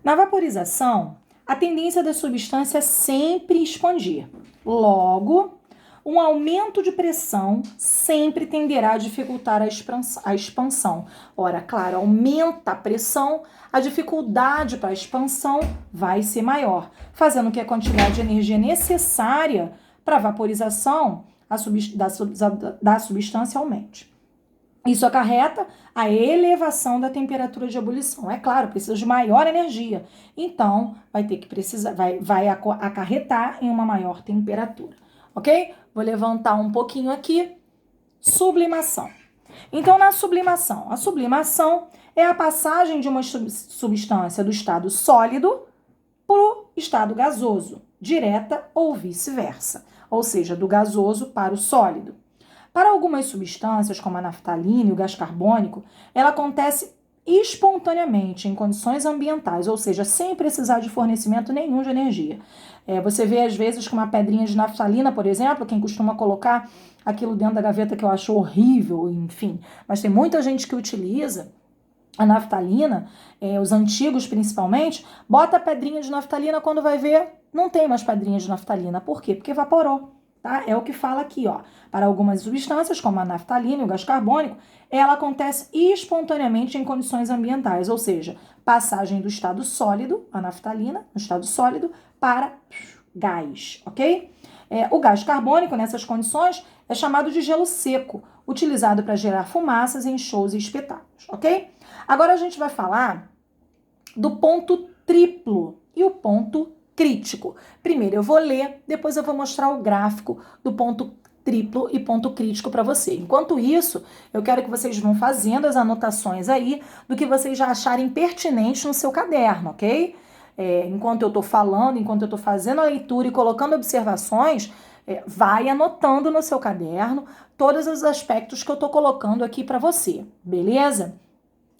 Na vaporização, a tendência da substância é sempre expandir. Logo, um aumento de pressão sempre tenderá a dificultar a expansão. Ora, claro, aumenta a pressão, a dificuldade para a expansão vai ser maior, fazendo com que a quantidade de energia necessária para a vaporização da substância aumente. Isso acarreta a elevação da temperatura de ebulição. É claro, precisa de maior energia. Então, vai acarretar em uma maior temperatura. Ok? Vou levantar um pouquinho aqui. Sublimação. Então, na sublimação, a sublimação é a passagem de uma substância do estado sólido para o estado gasoso, direta ou vice-versa. Ou seja, do gasoso para o sólido. Para algumas substâncias, como a naftalina e o gás carbônico, ela acontece espontaneamente em condições ambientais, ou seja, sem precisar de fornecimento nenhum de energia. Você vê, às vezes, que uma pedrinha de naftalina, por exemplo, quem costuma colocar aquilo dentro da gaveta que eu acho horrível, enfim, mas tem muita gente que utiliza a naftalina, os antigos principalmente, bota a pedrinha de naftalina, quando vai ver, não tem mais pedrinha de naftalina. Por quê? Porque evaporou. Tá? É o que fala aqui, ó. Para algumas substâncias, como a naftalina e o gás carbônico, ela acontece espontaneamente em condições ambientais, ou seja, passagem do estado sólido, a naftalina, no estado sólido, para gás, ok? O gás carbônico, nessas condições, é chamado de gelo seco, utilizado para gerar fumaças em shows e espetáculos, ok? Agora a gente vai falar do ponto triplo e o ponto crítico. Primeiro eu vou ler, depois eu vou mostrar o gráfico do ponto triplo e ponto crítico para você. Enquanto isso, eu quero que vocês vão fazendo as anotações aí do que vocês já acharem pertinente no seu caderno, ok? Enquanto eu tô falando, enquanto eu tô fazendo a leitura e colocando observações, vai anotando no seu caderno todos os aspectos que eu tô colocando aqui para você, beleza?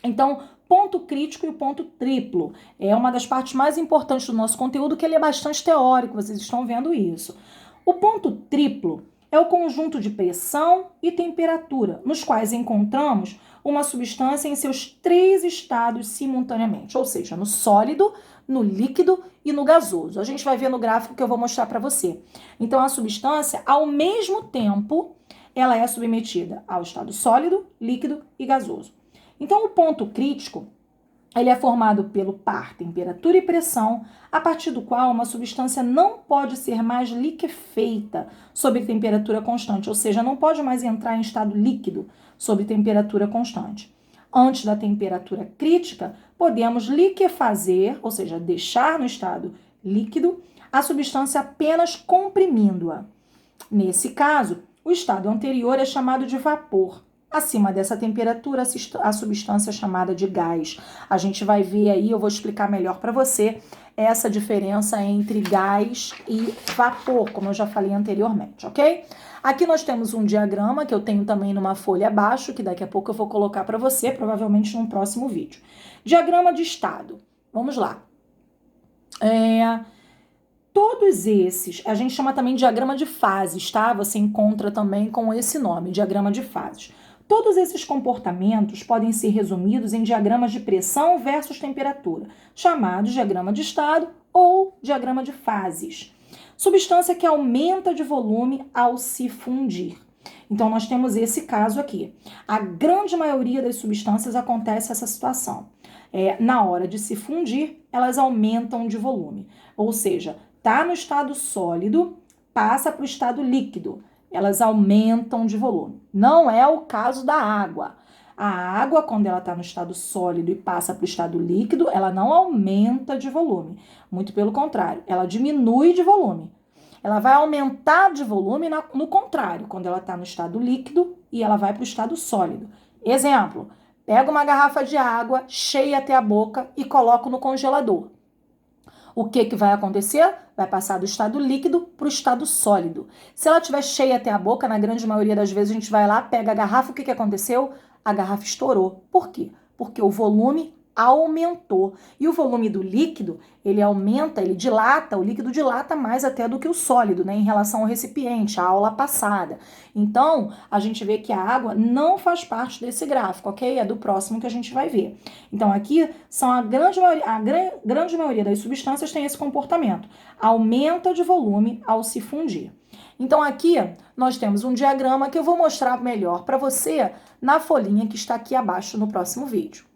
Então, ponto crítico e o ponto triplo é uma das partes mais importantes do nosso conteúdo, que ele é bastante teórico, vocês estão vendo isso. O ponto triplo é o conjunto de pressão e temperatura, nos quais encontramos uma substância em seus 3 estados simultaneamente, ou seja, no sólido, no líquido e no gasoso. A gente vai ver no gráfico que eu vou mostrar para você. Então, a substância, ao mesmo tempo, ela é submetida ao estado sólido, líquido e gasoso. Então, o ponto crítico, ele é formado pelo par temperatura e pressão, a partir do qual uma substância não pode ser mais liquefeita sob temperatura constante, ou seja, não pode mais entrar em estado líquido sob temperatura constante. Antes da temperatura crítica, podemos liquefazer, ou seja, deixar no estado líquido, a substância apenas comprimindo-a. Nesse caso, o estado anterior é chamado de vapor. Acima dessa temperatura, a substância é chamada de gás. A gente vai ver aí, eu vou explicar melhor para você essa diferença entre gás e vapor, como eu já falei anteriormente, ok? Aqui nós temos um diagrama que eu tenho também numa folha abaixo, que daqui a pouco eu vou colocar para você, provavelmente num próximo vídeo. Diagrama de estado. Vamos lá. Todos esses, a gente chama também de diagrama de fases, tá? Você encontra também com esse nome, diagrama de fases. Todos esses comportamentos podem ser resumidos em diagramas de pressão versus temperatura, chamados diagrama de estado ou diagrama de fases. Substância que aumenta de volume ao se fundir. Então, nós temos esse caso aqui. A grande maioria das substâncias acontece essa situação. Na hora de se fundir, elas aumentam de volume. Ou seja, está no estado sólido, passa para o estado líquido. Elas aumentam de volume. Não é o caso da água. A água, quando ela está no estado sólido e passa para o estado líquido, ela não aumenta de volume. Muito pelo contrário, ela diminui de volume. Ela vai aumentar de volume no contrário, quando ela está no estado líquido e ela vai para o estado sólido. Exemplo, pego uma garrafa de água cheia até a boca e coloco no congelador. O que vai acontecer? Vai passar do estado líquido para o estado sólido. Se ela estiver cheia até a boca, na grande maioria das vezes a gente vai lá, pega a garrafa, o que aconteceu? A garrafa estourou. Por quê? Porque o volume aumentou. E o volume do líquido, ele aumenta, ele dilata, o líquido dilata mais até do que o sólido, né, em relação ao recipiente, a aula passada. Então, a gente vê que a água não faz parte desse gráfico, ok? É do próximo que a gente vai ver. Então, aqui são a grande maioria das substâncias tem esse comportamento. Aumenta de volume ao se fundir. Então, aqui nós temos um diagrama que eu vou mostrar melhor para você na folhinha que está aqui abaixo no próximo vídeo.